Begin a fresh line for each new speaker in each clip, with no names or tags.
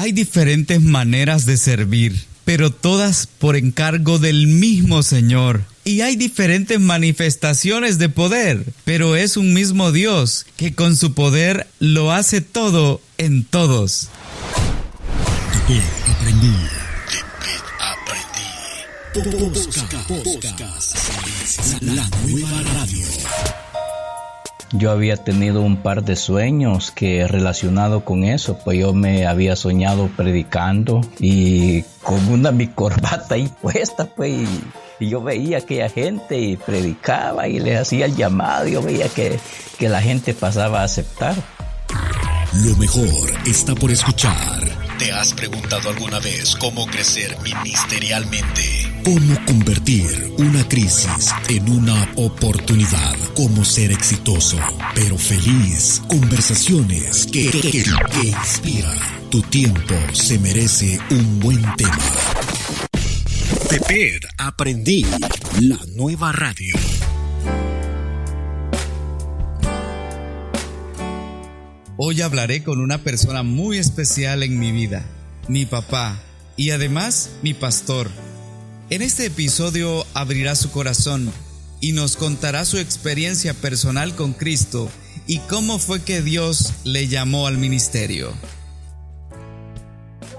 Hay diferentes maneras de servir, pero todas por encargo del mismo Señor. Y hay diferentes manifestaciones de poder, pero es un mismo Dios que con su poder lo hace todo en todos.
Podcast. La nueva radio.
Yo había tenido un par de sueños que relacionado con eso, pues yo me había soñado predicando y con mi corbata ahí puesta, pues, y yo veía a aquella gente y predicaba y les hacía el llamado, y yo veía que la gente pasaba a aceptar.
Lo mejor está por escuchar. ¿Te has preguntado alguna vez cómo crecer ministerialmente? ¿Cómo convertir una crisis en una oportunidad? ¿Cómo ser exitoso, pero feliz? Conversaciones que inspiran. Tu tiempo se merece un buen tema. Teped Aprendí, la nueva radio.
Hoy hablaré con una persona muy especial en mi vida, mi papá, y además mi pastor. En este episodio abrirá su corazón y nos contará su experiencia personal con Cristo y cómo fue que Dios le llamó al ministerio.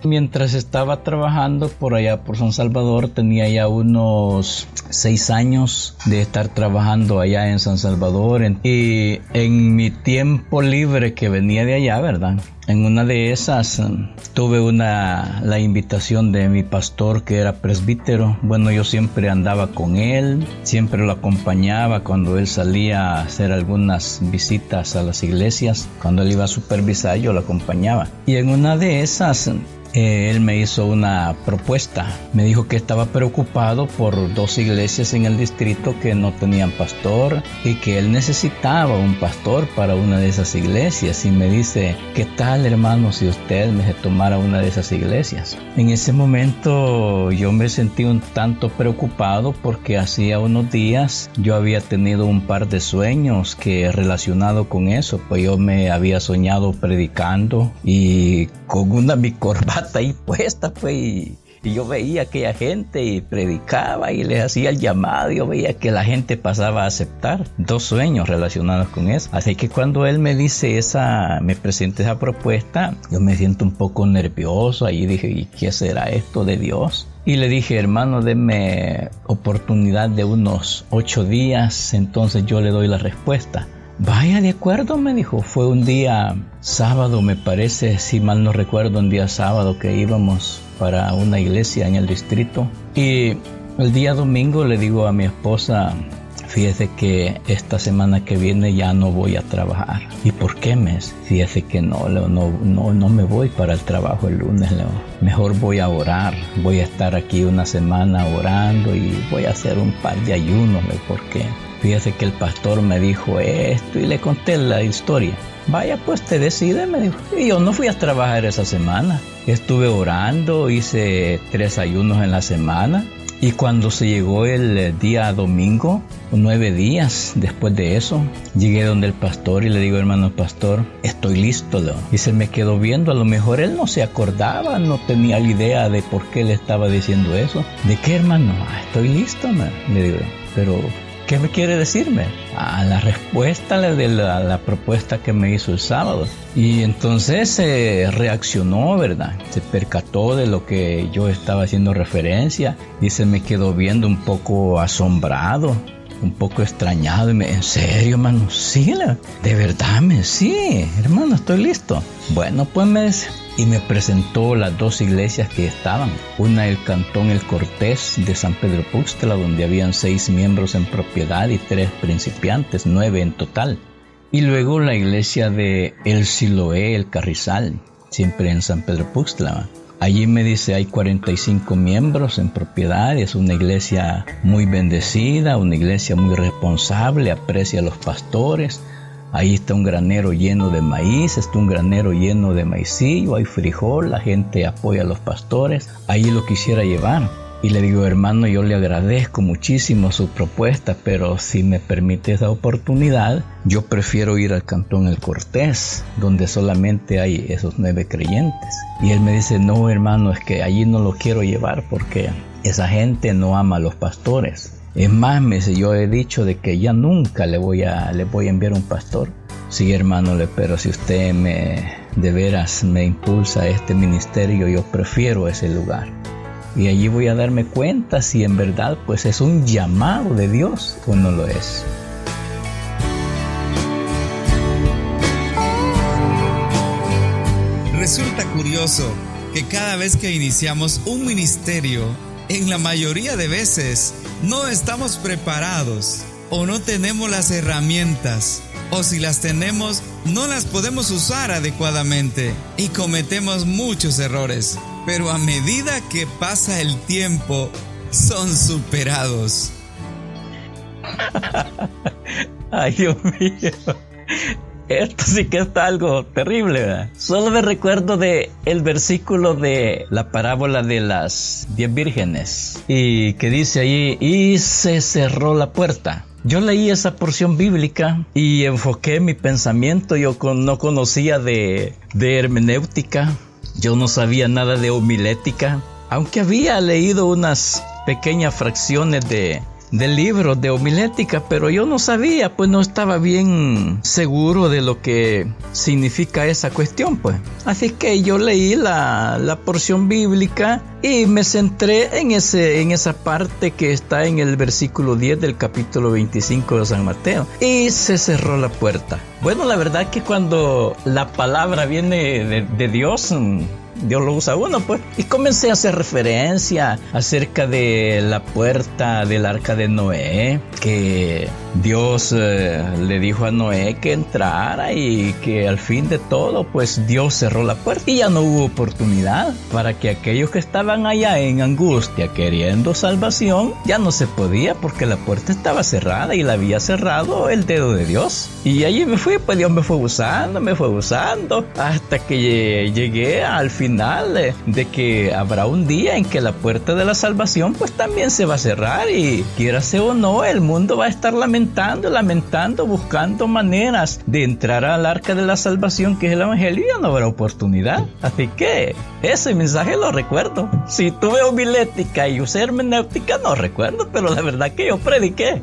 Mientras estaba trabajando por allá por San Salvador, tenía ya unos 6 años de estar trabajando allá en San Salvador, y en mi tiempo libre que venía de allá, ¿verdad? En una de esas tuve la invitación de mi pastor, que era presbítero. Bueno, yo siempre andaba con él, siempre lo acompañaba cuando él salía a hacer algunas visitas a las iglesias. Cuando él iba a supervisar, yo lo acompañaba. Y en una de esas él me hizo una propuesta. Me dijo que estaba preocupado por 2 iglesias en el distrito que no tenían pastor y que él necesitaba un pastor para una de esas iglesias. Y me dice, ¿qué tal, hermano, si usted me tomara una de esas iglesias? En ese momento yo me sentí un tanto preocupado porque hacía unos días yo había tenido un par de sueños que relacionado con eso, pues yo me había soñado predicando y con mi corbata ahí puesta, pues, y yo veía a aquella gente y predicaba y les hacía el llamado, y yo veía que la gente pasaba a aceptar. 2 sueños relacionados con eso. Así que cuando él me dice me presenta esa propuesta, yo me siento un poco nervioso. Ahí dije, ¿y qué será esto de Dios? Y le dije, hermano, deme oportunidad de unos 8 días, entonces yo le doy la respuesta. Vaya, de acuerdo, me dijo. Fue un día sábado, me parece, si mal no recuerdo, un día sábado que íbamos para una iglesia en el distrito. Y el día domingo le digo a mi esposa, fíjese que esta semana que viene ya no voy a trabajar. ¿Y por qué, mes? Fíjese que no me voy para el trabajo el lunes, Leo. Mejor voy a orar. Voy a estar aquí una semana orando y voy a hacer un par de ayunos, Leo. ¿Por qué? Fíjese que el pastor me dijo esto y le conté la historia. Vaya, pues te decide, me dijo. Y yo no fui a trabajar esa semana. Estuve orando, hice 3 ayunos en la semana. Y cuando se llegó el día domingo, 9 días después de eso, llegué donde el pastor y le digo, hermano pastor, estoy listo, Leo. Y se me quedó viendo. A lo mejor él no se acordaba, no tenía la idea de por qué le estaba diciendo eso. ¿De qué, hermano? Estoy listo, le digo. Pero ¿qué me quiere decirme? La respuesta de la propuesta que me hizo el sábado. Y entonces reaccionó, ¿verdad? Se percató de lo que yo estaba haciendo referencia y se me quedó viendo un poco asombrado, un poco extrañado. Y ¿en serio, hermano? Sí, de verdad, sí, hermano, estoy listo. Bueno, pues me presentó las 2 iglesias que estaban. Una, el Cantón El Cortés de San Pedro Puxtla, donde habían 6 miembros en propiedad y 3 principiantes, 9 en total. Y luego la iglesia de El Siloé, El Carrizal, siempre en San Pedro Puxtla. Allí me dice, hay 45 miembros en propiedad. Es una iglesia muy bendecida, una iglesia muy responsable, aprecia a los pastores. Ahí está un granero lleno de maíz, está un granero lleno de maicillo, hay frijol, la gente apoya a los pastores. Ahí lo quisiera llevar. Y le digo, hermano, yo le agradezco muchísimo su propuesta, pero si me permite esa oportunidad, yo prefiero ir al Cantón El Cortés, donde solamente hay esos 9 creyentes. Y él me dice, no, hermano, es que allí no lo quiero llevar porque esa gente no ama a los pastores. Es más, yo he dicho de que ya nunca le voy a enviar un pastor. Sí, hermano, pero si usted de veras me impulsa a este ministerio, yo prefiero ese lugar. Y allí voy a darme cuenta si en verdad pues es un llamado de Dios o no lo es.
Resulta curioso que cada vez que iniciamos un ministerio, en la mayoría de veces no estamos preparados o no tenemos las herramientas, o si las tenemos no las podemos usar adecuadamente y cometemos muchos errores. Pero a medida que pasa el tiempo, son superados.
Ay, Dios mío. Esto sí que está algo terrible, ¿verdad? Solo me recuerdo de el versículo de la parábola de las 10 vírgenes. Y que dice ahí, y se cerró la puerta. Yo leí esa porción bíblica y enfoqué mi pensamiento. Yo no conocía de hermenéutica. Yo no sabía nada de homilética, aunque había leído unas pequeñas fracciones de libros de homilética, pero yo no sabía, pues no estaba bien seguro de lo que significa esa cuestión, pues. Así que yo leí la porción bíblica y me centré en esa parte que está en el versículo 10 del capítulo 25 de San Mateo. Y se cerró la puerta. Bueno, la verdad que cuando la palabra viene de Dios, Dios lo usa uno, pues. Y comencé a hacer referencia acerca de la puerta del arca de Noé, que Dios le dijo a Noé que entrara y que al fin de todo, pues Dios cerró la puerta y ya no hubo oportunidad para que aquellos que estaban allá en angustia queriendo salvación, ya no se podía porque la puerta estaba cerrada y la había cerrado el dedo de Dios. Y allí me fui, pues Dios me fue usando hasta que llegué al final de que habrá un día en que la puerta de la salvación pues también se va a cerrar y quiérase o no, el mundo va a estar lamentando, buscando maneras de entrar al arca de la salvación que es el evangelio y ya no habrá oportunidad. Así que ese mensaje lo recuerdo. Si tuve homilética y usé hermenéutica no recuerdo, pero la verdad que yo prediqué.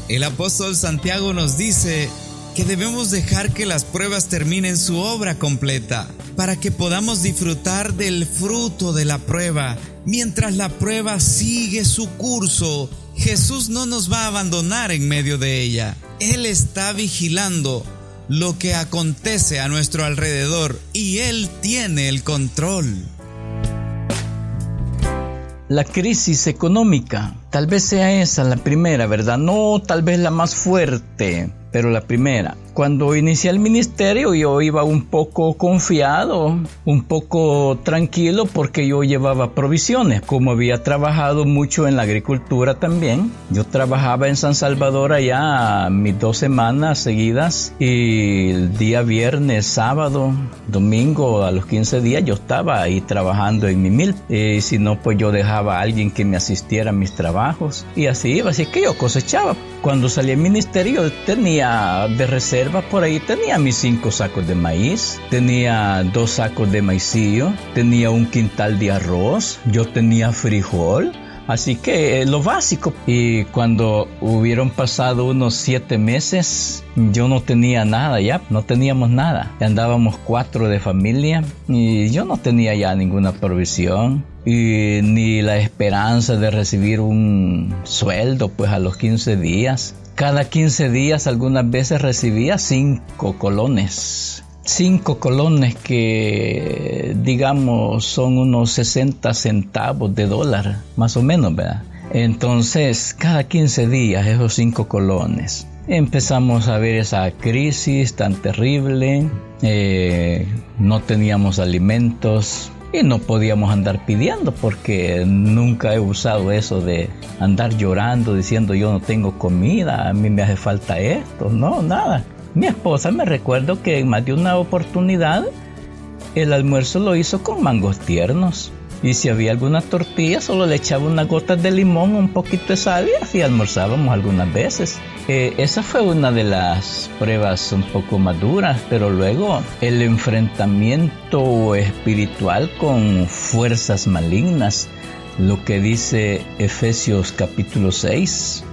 El apóstol Santiago nos dice que debemos dejar que las pruebas terminen su obra completa para que podamos disfrutar del fruto de la prueba. Mientras la prueba sigue su curso, Jesús no nos va a abandonar en medio de ella. Él está vigilando lo que acontece a nuestro alrededor y Él tiene el control.
La crisis económica, tal vez sea esa la primera, ¿verdad? No, tal vez la más fuerte, pero la primera. Cuando inicié el ministerio yo iba un poco confiado, un poco tranquilo porque yo llevaba provisiones. Como había trabajado mucho en la agricultura también, yo trabajaba en San Salvador allá mis 2 semanas seguidas y el día viernes, sábado, domingo, a los 15 días yo estaba ahí trabajando en mi milpa. Y si no, pues yo dejaba a alguien que me asistiera a mis trabajos y así iba, así que yo cosechaba. Cuando salí al ministerio tenía de reserva por ahí, tenía mis 5 sacos de maíz, tenía 2 sacos de maicillo, tenía un quintal de arroz, yo tenía frijol, así que lo básico. Y cuando hubieron pasado unos 7 meses, yo no tenía nada ya, no teníamos nada. Andábamos 4 de familia y yo no tenía ya ninguna provisión y ni la esperanza de recibir un sueldo pues a los 15 días. Cada 15 días algunas veces recibía 5 colones. 5 colones que digamos son unos 60 centavos de dólar, más o menos, ¿verdad? Entonces, cada 15 días esos 5 colones. Empezamos a ver esa crisis tan terrible, no teníamos alimentos. Y no podíamos andar pidiendo porque nunca he usado eso de andar llorando diciendo yo no tengo comida, a mí me hace falta esto, no, nada. Mi esposa me recuerdo que en más de una oportunidad el almuerzo lo hizo con mangos tiernos. Y si había alguna tortilla, solo le echaba unas gotas de limón, un poquito de sal y así almorzábamos algunas veces. Esa fue una de las pruebas un poco más duras, pero luego el enfrentamiento espiritual con fuerzas malignas, lo que dice Efesios capítulo 6,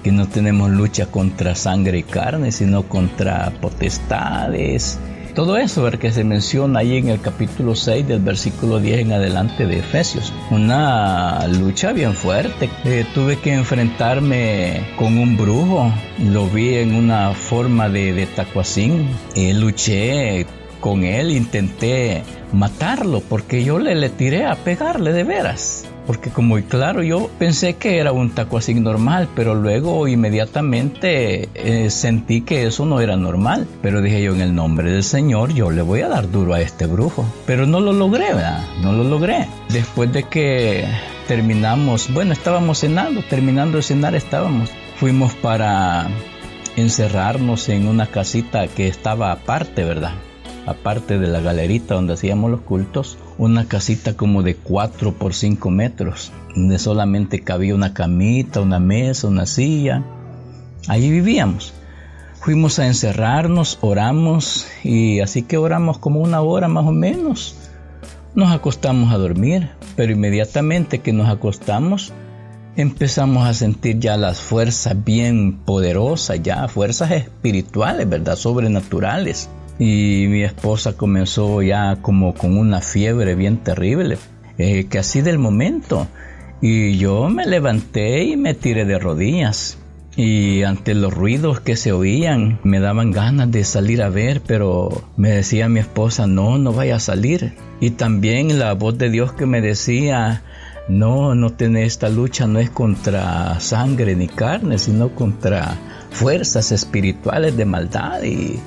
que no tenemos lucha contra sangre y carne, sino contra potestades. Todo eso que se menciona ahí en el capítulo 6 del versículo 10 en adelante de Efesios. Una lucha bien fuerte. Tuve que enfrentarme con un brujo. Lo vi en una forma de tacuacín. Luché con él, intenté matarlo porque yo le tiré a pegarle de veras. Porque como claro, yo pensé que era un tacuacín normal, pero luego inmediatamente sentí que eso no era normal. Pero dije yo, en el nombre del Señor, yo le voy a dar duro a este brujo. Pero no lo logré, ¿verdad? No lo logré. Después de que terminamos, estábamos cenando, terminando de cenar estábamos. Fuimos para encerrarnos en una casita que estaba aparte, ¿verdad? Aparte de la galerita donde hacíamos los cultos, una casita como de 4 por 5 metros, donde solamente cabía una camita, una mesa, una silla. Allí vivíamos. Fuimos a encerrarnos, oramos, y así que oramos como 1 hora más o menos. Nos acostamos a dormir, pero inmediatamente que nos acostamos, empezamos a sentir ya las fuerzas bien poderosas, ya fuerzas espirituales, ¿verdad? Sobrenaturales. Y mi esposa comenzó ya como con una fiebre bien terrible, que así del momento. Y yo me levanté y me tiré de rodillas. Y ante los ruidos que se oían, me daban ganas de salir a ver, pero me decía mi esposa, no vaya a salir. Y también la voz de Dios que me decía, no tenés, esta lucha no es contra sangre ni carne, sino contra fuerzas espirituales de maldad. Y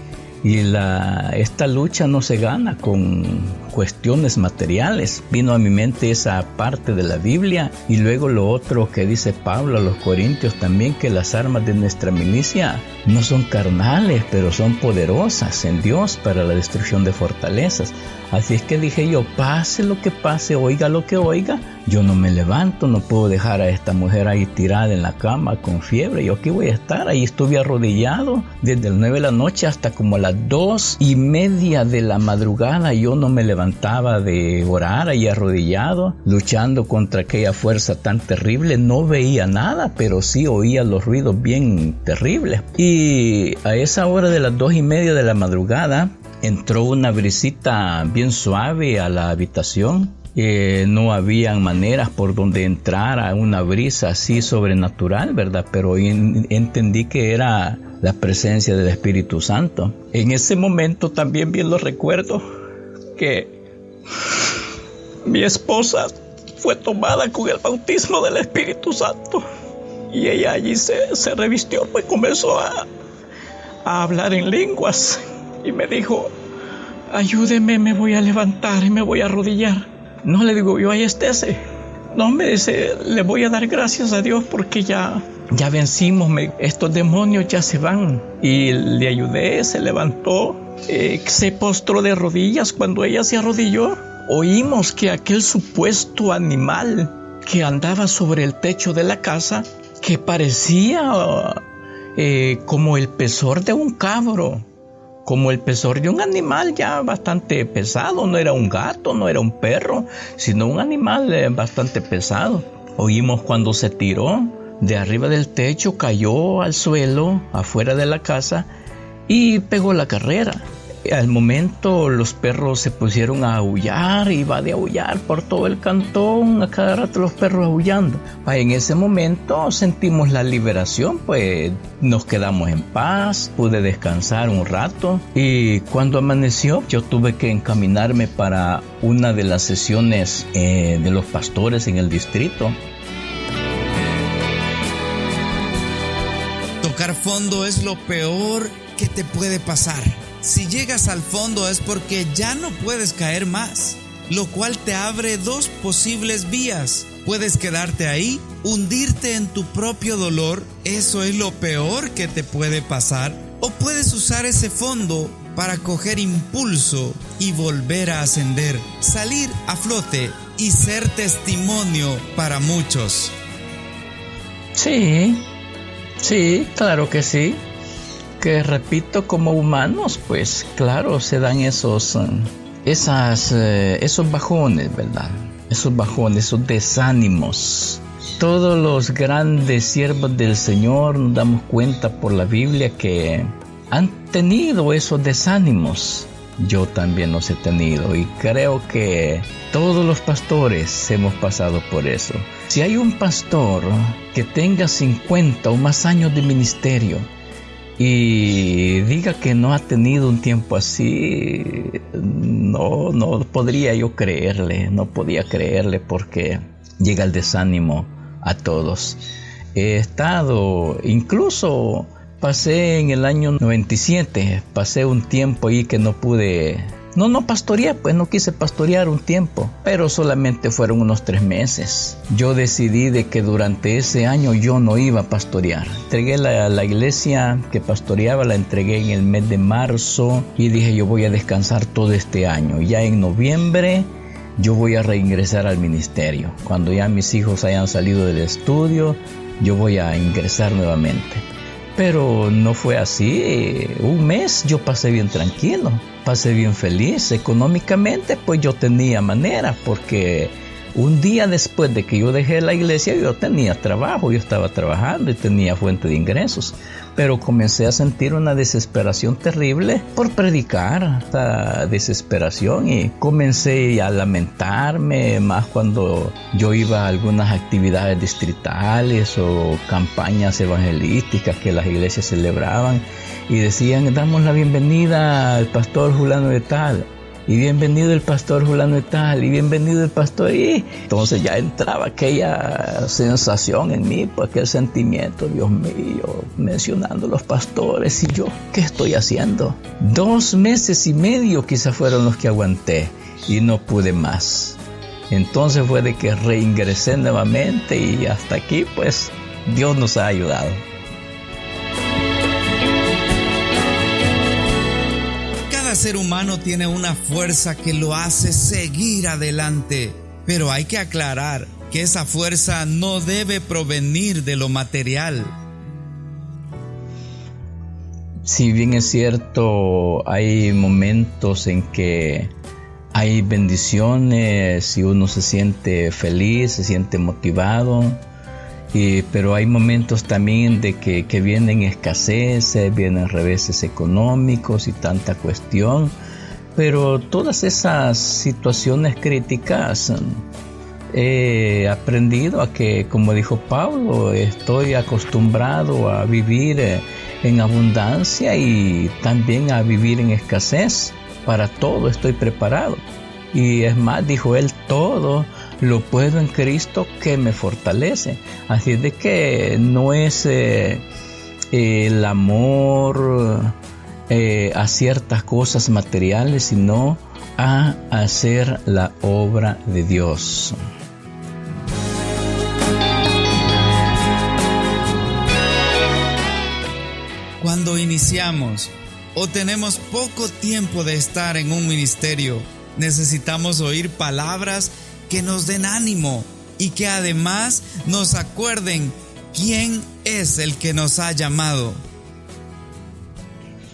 esta lucha no se gana con cuestiones materiales. Vino a mi mente esa parte de la Biblia, y luego lo otro que dice Pablo a los Corintios también, que las armas de nuestra milicia no son carnales, pero son poderosas en Dios para la destrucción de fortalezas. Así es que dije yo, pase lo que pase, oiga lo que oiga, yo no me levanto, no puedo dejar a esta mujer ahí tirada en la cama con fiebre. Yo aquí voy a estar. Ahí estuve arrodillado desde las 9 de la noche hasta como a las 2:30 de la madrugada. Yo no me levantaba de orar ahí arrodillado, luchando contra aquella fuerza tan terrible. No veía nada, pero sí oía los ruidos bien terribles. Y a esa hora de las 2:30 de la madrugada, entró una brisita bien suave a la habitación. No habían maneras por donde entrara una brisa así sobrenatural, ¿verdad? Pero entendí que era la presencia del Espíritu Santo. En ese momento también bien lo recuerdo, que mi esposa fue tomada con el bautismo del Espíritu Santo. Y ella allí se revistió, pues comenzó a hablar en lenguas. Y me dijo, ayúdeme, me voy a levantar y me voy a arrodillar. No, le digo yo, ahí estése. No, me dice, le voy a dar gracias a Dios porque ya vencimos, estos demonios ya se van. Y le ayudé, se levantó, se postró de rodillas. Cuando ella se arrodilló, oímos que aquel supuesto animal que andaba sobre el techo de la casa, que parecía como el pesor de un cabro, como el pesor de un animal ya bastante pesado. No era un gato, no era un perro, sino un animal bastante pesado. Oímos cuando se tiró de arriba del techo, cayó al suelo afuera de la casa y pegó la carrera. Al momento los perros se pusieron a aullar, iba de aullar por todo el cantón, a cada rato los perros aullando. En ese momento sentimos la liberación, pues nos quedamos en paz, pude descansar un rato, y cuando amaneció yo tuve que encaminarme para una de las sesiones de los pastores en el distrito.
Tocar fondo es lo peor que te puede pasar. Si llegas al fondo es porque ya no puedes caer más, lo cual te abre 2 posibles vías. Puedes quedarte ahí, hundirte en tu propio dolor, eso es lo peor que te puede pasar, O puedes usar ese fondo para coger impulso y volver a ascender, salir a flote y ser testimonio para muchos.
Sí, claro que sí. Que repito, como humanos, pues claro, se dan esos bajones, ¿verdad? Esos bajones, esos desánimos. Todos los grandes siervos del Señor nos damos cuenta por la Biblia que han tenido esos desánimos. Yo también los he tenido y creo que todos los pastores hemos pasado por eso. Si hay un pastor que tenga 50 o más años de ministerio y diga que no ha tenido un tiempo así, no podría yo creerle, no podía creerle, porque llega el desánimo a todos. He estado, incluso pasé en el año 97, pasé un tiempo ahí que no pude, no pastoreé, pues no quise pastorear un tiempo, pero solamente fueron unos 3 meses. Yo decidí de que durante ese año yo no iba a pastorear. Entregué la iglesia que pastoreaba, la entregué en el mes de marzo y dije yo voy a descansar todo este año. Ya en noviembre yo voy a reingresar al ministerio. Cuando ya mis hijos hayan salido del estudio, yo voy a ingresar nuevamente. Pero no fue así. Un mes yo pasé bien tranquilo, pasé bien feliz. Económicamente pues yo tenía manera, porque un día después de que yo dejé la iglesia yo tenía trabajo, yo estaba trabajando y tenía fuente de ingresos. Pero comencé a sentir una desesperación terrible por predicar, esta desesperación, y comencé a lamentarme más cuando yo iba a algunas actividades distritales o campañas evangelísticas que las iglesias celebraban y decían: damos la bienvenida al pastor fulano de tal, y bienvenido el pastor fulano de tal, y bienvenido el pastor, y entonces ya entraba aquella sensación en mí, pues aquel sentimiento, Dios mío, mencionando los pastores, y yo, ¿qué estoy haciendo? 2 meses y medio quizás fueron los que aguanté y no pude más. Entonces fue de que reingresé nuevamente y hasta aquí pues Dios nos ha ayudado.
Cada ser humano tiene una fuerza que lo hace seguir adelante, pero hay que aclarar que esa fuerza no debe provenir de lo material.
Si bien es cierto, hay momentos en que hay bendiciones y uno se siente feliz, se siente motivado, pero hay momentos también de que vienen escaseces, vienen reveses económicos y tanta cuestión. Pero todas esas situaciones críticas he aprendido a que, como dijo Pablo, estoy acostumbrado a vivir en abundancia y también a vivir en escasez. Para todo estoy preparado. Y es más, dijo él, todo lo puedo en Cristo que me fortalece. Así de que no es el amor a ciertas cosas materiales, sino a hacer la obra de Dios.
Cuando iniciamos o tenemos poco tiempo de estar en un ministerio, necesitamos oír palabras que nos den ánimo y que además nos acuerden quién es el que nos ha llamado.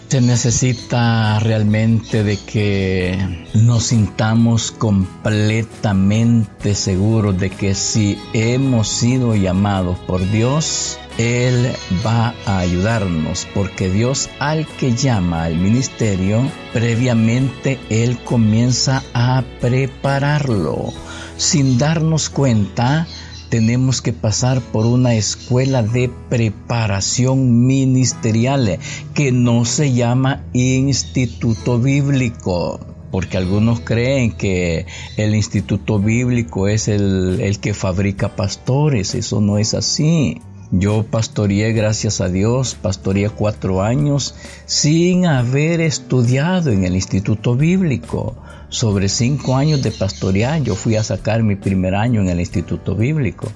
Se necesita realmente de que nos sintamos completamente seguros de que si hemos sido llamados por Dios, Él va a ayudarnos, porque Dios al que llama al ministerio, previamente Él comienza a prepararlo. Sin darnos cuenta, tenemos que pasar por una escuela de preparación ministerial que no se llama instituto bíblico, porque algunos creen que el instituto bíblico es el que fabrica pastores. Eso no es así. Yo pastoreé, gracias a Dios, pastoreé 4 años sin haber estudiado en el Instituto Bíblico. Sobre 5 años de pastorear, yo fui a sacar mi primer año en el Instituto Bíblico.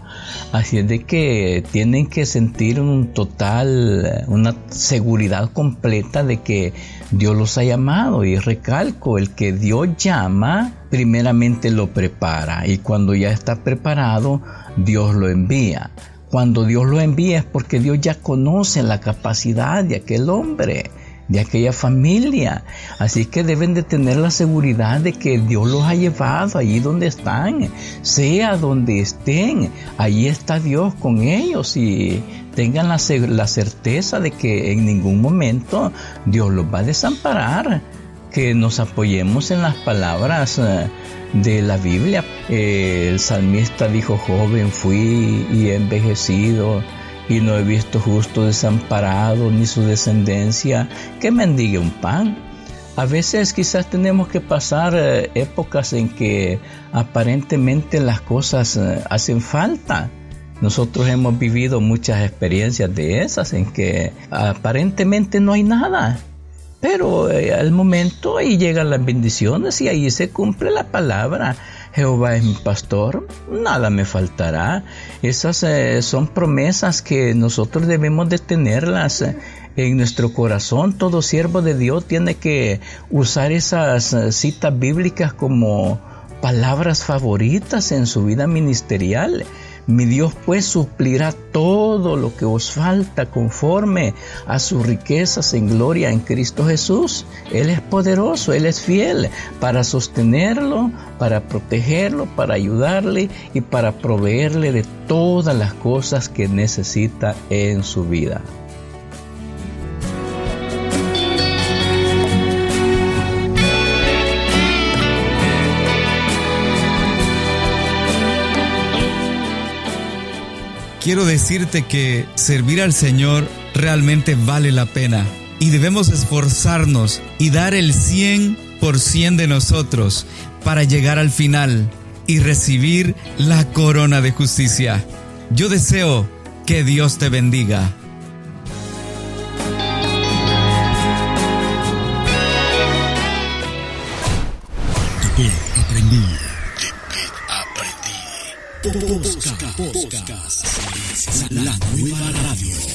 Así es de que tienen que sentir una seguridad completa de que Dios los ha llamado. Y recalco, el que Dios llama, primeramente lo prepara. Y cuando ya está preparado, Dios lo envía. Cuando Dios lo envía es porque Dios ya conoce la capacidad de aquel hombre, de aquella familia. Así que deben de tener la seguridad de que Dios los ha llevado allí donde están, sea donde estén, allí está Dios con ellos, y tengan la certeza de que en ningún momento Dios los va a desamparar. Que nos apoyemos en las palabras de la Biblia. El salmista dijo: joven fui y he envejecido, y no he visto justo desamparado, ni su descendencia que mendigue un pan. A veces quizás tenemos que pasar épocas en que aparentemente las cosas hacen falta. Nosotros hemos vivido muchas experiencias de esas en que aparentemente no hay nada. Pero al momento ahí llegan las bendiciones y ahí se cumple la palabra. Jehová es mi pastor, nada me faltará. Esas son promesas que nosotros debemos de tenerlas en nuestro corazón. Todo siervo de Dios tiene que usar esas citas bíblicas como palabras favoritas en su vida ministerial. Mi Dios pues suplirá todo lo que os falta conforme a sus riquezas en gloria en Cristo Jesús. Él es poderoso, Él es fiel para sostenerlo, para protegerlo, para ayudarle y para proveerle de todas las cosas que necesita en su vida.
Quiero decirte que servir al Señor realmente vale la pena y debemos esforzarnos y dar el 100% de nosotros para llegar al final y recibir la corona de justicia. Yo deseo que Dios te bendiga.
Aprendí. Podcast. La nueva radio.